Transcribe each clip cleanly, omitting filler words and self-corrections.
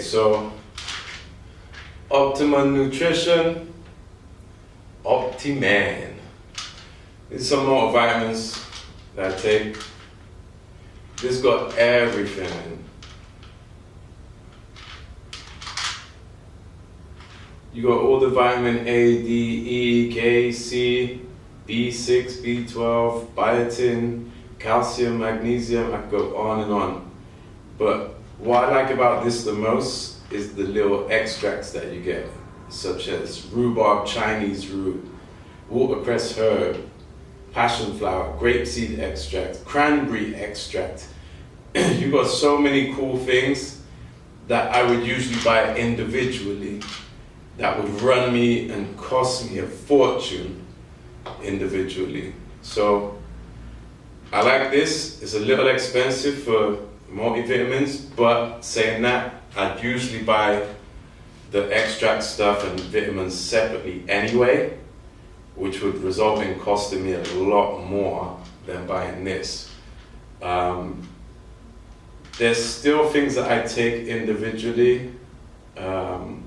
so Optimun Nutrition, Opti-Men. These are some more vitamins that I take. This got everything. You got all the vitamin A, D, E, K, C, B6, B12, biotin, calcium, magnesium. I could go on and on. But what I like about this the most is the little extracts that you get, such as rhubarb Chinese root, watercress herb, passion flower, grapeseed extract, cranberry extract. You got so many cool things that I would usually buy individually that would run me and cost me a fortune individually. So I like this. It's a little expensive for multivitamins, but saying that, I'd usually buy the extract stuff and vitamins separately anyway, which would result in costing me a lot more than buying this. There's still things that I take individually, and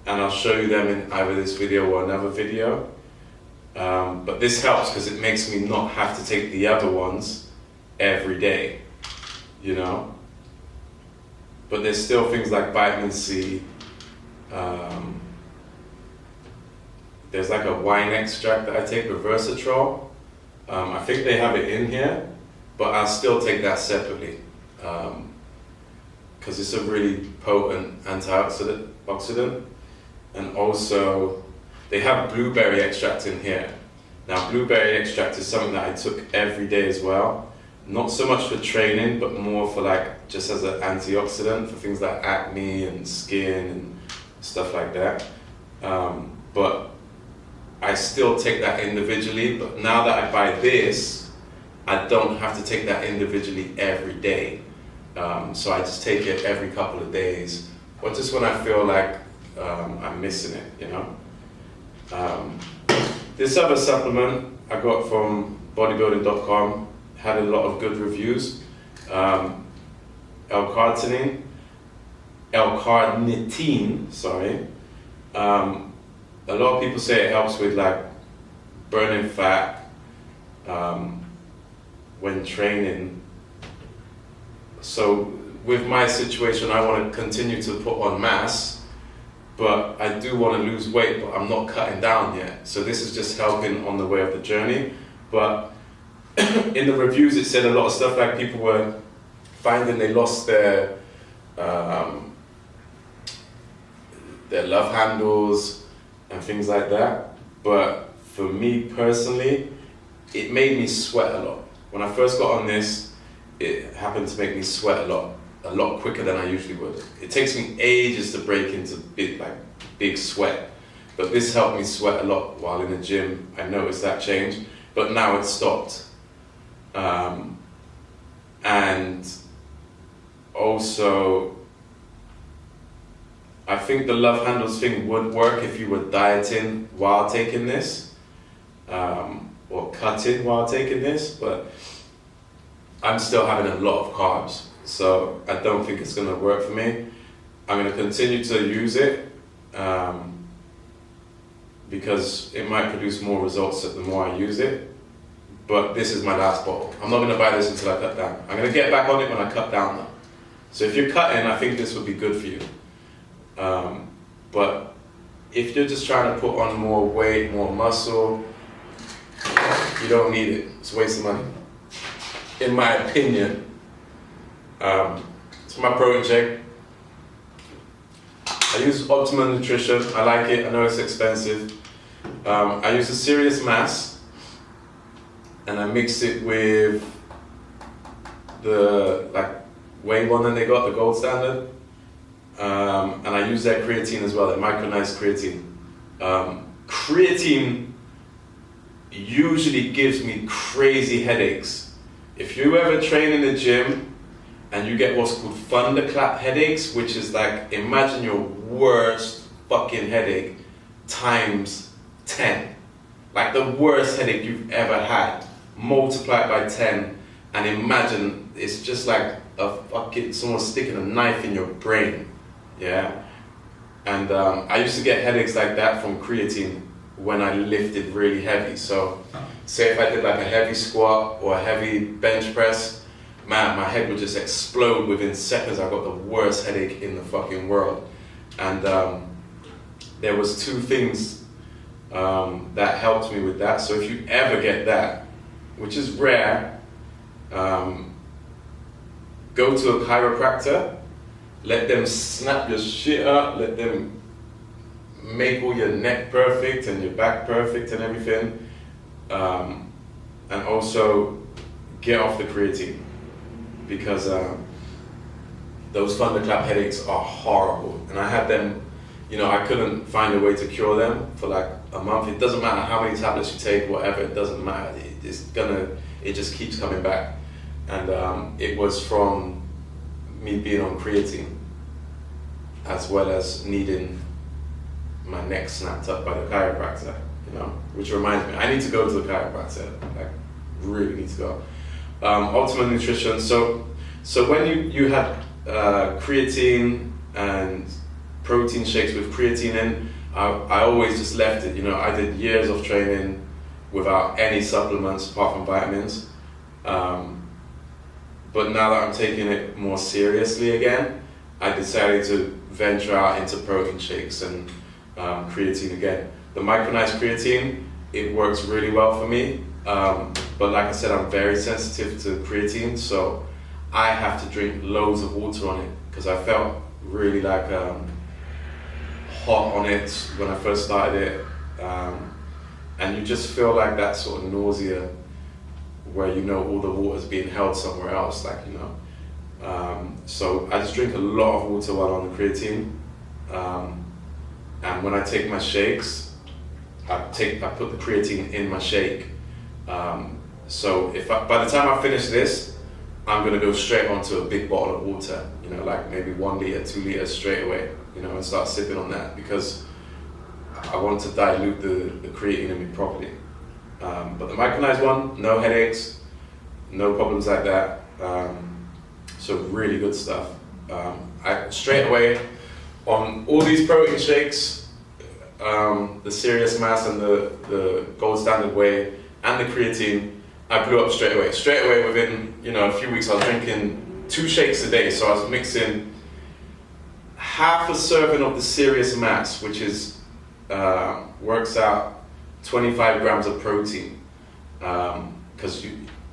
I'll show you them in either this video or another video. But this helps because it makes me not have to take the other ones every day, you know? But there's still things like vitamin C. There's like a wine extract that I take, the Versatrol. I think they have it in here, but I'll still take that separately because it's a really potent antioxidant. And also, they have blueberry extract in here. Now, blueberry extract is something that I took every day as well. Not so much for training, but more for like, just as an antioxidant for things like acne and skin and stuff like that. But I still take that individually, but now that I buy this, I don't have to take that individually every day. So I just take it every couple of days, or just when I feel like I'm missing it, you know? This other supplement I got from bodybuilding.com had a lot of good reviews. L-carnitine, sorry. A lot of people say it helps with like burning fat when training. So with my situation, I want to continue to put on mass, but I do want to lose weight, but I'm not cutting down yet. So this is just helping on the way of the journey. But in the reviews, it said a lot of stuff like people were finding they lost their love handles and things like that. But for me personally, it made me sweat a lot. When I first got on this, it happened to make me sweat a lot quicker than I usually would. It takes me ages to break into big sweat, but this helped me sweat a lot while in the gym. I noticed that change, but now it's stopped. And also, I think the love handles thing would work if you were dieting while taking this, or cutting while taking this, but I'm still having a lot of carbs, so I don't think it's gonna work for me. I'm gonna continue to use it because it might produce more results the more I use it. But this is my last bottle. I'm not going to buy this until I cut down. I'm going to get back on it when I cut down though. So if you're cutting, I think this would be good for you. But if you're just trying to put on more weight, more muscle, you don't need it. It's a waste of money, in my opinion. It's my protein shake. I use Optimun Nutrition. I like it. I know it's expensive. I use a Serious Mass, and I mix it with the whey one that they got, the gold standard. And I use their creatine as well, their micronized creatine. Creatine usually gives me crazy headaches. If you ever train in the gym and you get what's called thunderclap headaches, which is like, imagine your worst fucking headache times 10. Like the worst headache you've ever had, multiply it by 10, and imagine it's just like someone sticking a knife in your brain. yeah. And I used to get headaches like that from creatine when I lifted really heavy. So say if I did like a heavy squat or a heavy bench press, man, my head would just explode within seconds. I got the worst headache in the fucking world. And there was two things that helped me with that. So if you ever get that, which is rare, go to a chiropractor, let them snap your shit up, let them make all your neck perfect and your back perfect and everything, and also get off the creatine, because those thunderclap headaches are horrible, and I had them, you know, I couldn't find a way to cure them for like a month. It doesn't matter how many tablets you take, whatever, it doesn't matter, it just keeps coming back. And it was from me being on creatine, as well as needing my neck snapped up by the chiropractor, you know, which reminds me, I need to go to the chiropractor, like really need to go. Optimun Nutrition, so when you had creatine and protein shakes with creatine in, I always just left it, you know. I did years of training without any supplements apart from vitamins. But now that I'm taking it more seriously again, I decided to venture out into protein shakes and creatine again. The micronized creatine, it works really well for me. But like I said, I'm very sensitive to creatine, so I have to drink loads of water on it, because I felt really like hot on it when I first started it. And you just feel like that sort of nausea where you know all the water's being held somewhere else, like, you know. So I just drink a lot of water while on the creatine. And when I take my shakes, I put the creatine in my shake. So by the time I finish this, I'm gonna go straight onto a big bottle of water, you know, like maybe 1 liter, 2 liters straight away, you know, and start sipping on that, because I want to dilute the creatine in me properly. But the micronized one, no headaches, no problems like that. So really good stuff. I straight away on all these protein shakes, the Serious Mass and the Gold Standard Whey and the creatine, I blew up straight away. Straight away, within, you know, a few weeks, I was drinking 2 shakes a day. So I was mixing half a serving of the Serious Mass, which is works out 25 grams of protein, because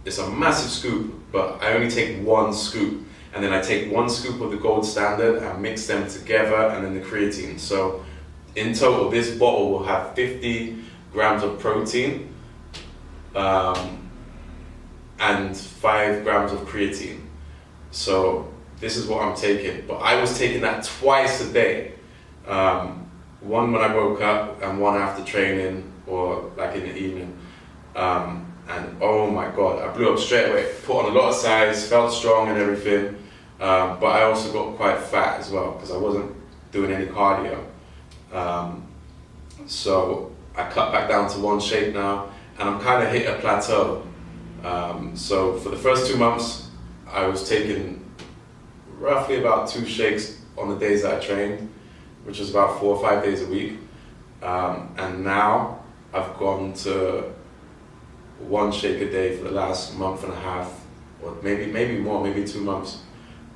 it's a massive scoop, but I only take 1 scoop, and then I take 1 scoop of the Gold Standard and mix them together, and then the creatine. So in total, this bottle will have 50 grams of protein and 5 grams of creatine. So this is what I'm taking, but I was taking that twice a day. One when I woke up and one after training, or like in the evening. And oh my God, I blew up straight away. Put on a lot of size, felt strong and everything. But I also got quite fat as well, because I wasn't doing any cardio. So I cut back down to 1 shake now, and I'm kind of hit a plateau. So for the first 2 months, I was taking roughly about 2 shakes on the days that I trained, which was about 4 or 5 days a week. And now I've gone to 1 shake a day for the last month and a half, or maybe more, maybe 2 months.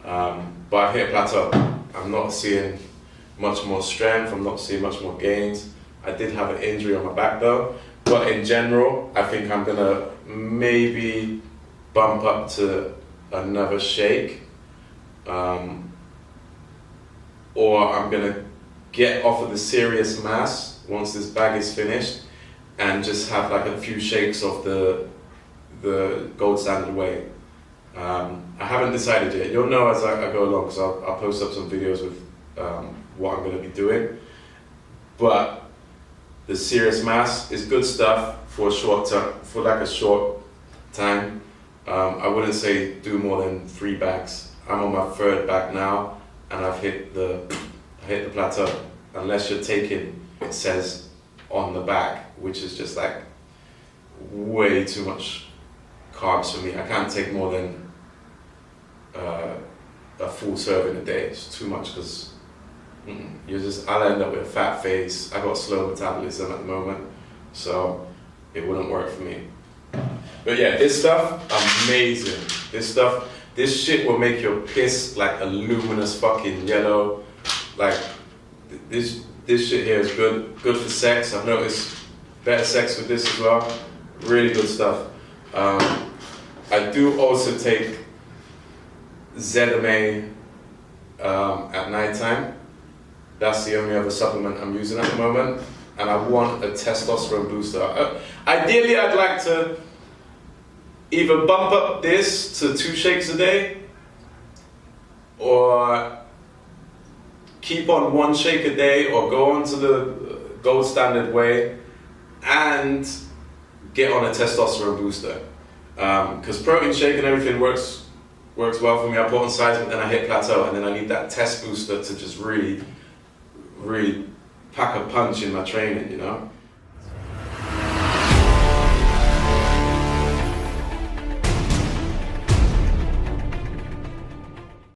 But I've hit a plateau. I'm not seeing much more strength, I'm not seeing much more gains. I did have an injury on my back though, but in general, I think I'm gonna maybe bump up to another shake, or I'm gonna get off of the Serious Mass once this bag is finished, and just have like a few shakes of the Gold Standard Whey. I haven't decided yet. You'll know as I go along, because I'll post up some videos with what I'm going to be doing. But the Serious Mass is good stuff for a short term, for like a short time. I wouldn't say do more than 3 bags. I'm on my 3rd bag now, and I've hit the plateau. Unless you're taking, it says on the bag, which is just like way too much carbs for me. I can't take more than a full serving a day. It's too much, because I'll end up with a fat face. I got slow metabolism at the moment, so it wouldn't work for me. But yeah, this stuff, amazing. This shit will make your piss like a luminous fucking yellow. Like, this shit here is good for sex. I've noticed better sex with this as well. Really good stuff. I do also take ZMA at night time. That's the only other supplement I'm using at the moment. And I want a testosterone booster. Ideally, I'd like to either bump up this to 2 shakes a day, or keep on 1 shake a day, or go on to the gold standard way and get on a testosterone booster. Because protein shake and everything works well for me. I put on size, but then I hit plateau, and then I need that test booster to just really pack a punch in my training, you know?